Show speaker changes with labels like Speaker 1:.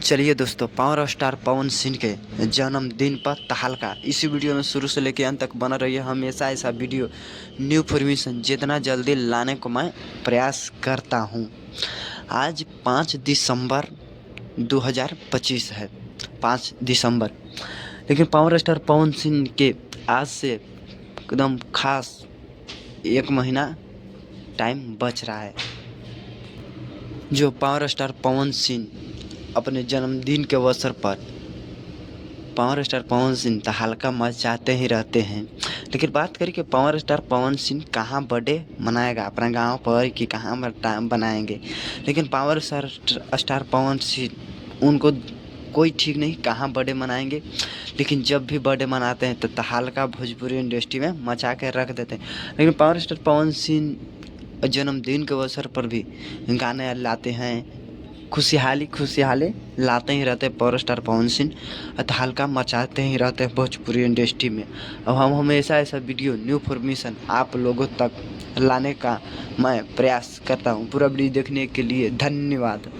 Speaker 1: चलिए दोस्तों, power star Pawan Singh के जन्मदिन पर तहलका इसी वीडियो में शुरू से लेकर अंत तक बना रहिए। हमेशा ऐसा वीडियो न्यू इन्फॉर्मेशन जितना जल्दी लाने को मैं प्रयास करता हूं। आज 5 दिसंबर 2025 है, 5 दिसंबर। लेकिन पावर स्टार पवन सिंह के आज से एकदम खास 1 महीना टाइम बच रहा है, जो पावर स्टार पवन सिंह अपने जन्मदिन के अवसर पर पावर स्टार पवन सिंह तहलका मचाते ही रहते हैं। लेकिन बात करें कि पावर स्टार पवन सिंह कहाँ बर्थडे मनाएगा, अपना गांव पर कि कहाँ टाइम बनाएंगे। लेकिन पावर स्टार पवन सिंह उनको कोई ठीक नहीं कहाँ बर्थडे मनाएंगे, लेकिन जब भी बर्थडे मनाते हैं तो तहलका भोजपुरी इंडस्ट्री में मचा के रख देते हैं। लेकिन पावर स्टार पवन सिंह जन्मदिन के अवसर पर भी गाने लाते हैं, खुशहाली लाते ही रहते हैं। पावर स्टार पवन सिंह तहलका मचाते ही रहते हैं भोजपुरी इंडस्ट्री में। अब हम हमेशा ऐसा वीडियो न्यू इन्फॉर्मेशन आप लोगों तक लाने का मैं प्रयास करता हूं। पूरा वीडियो देखने के लिए धन्यवाद।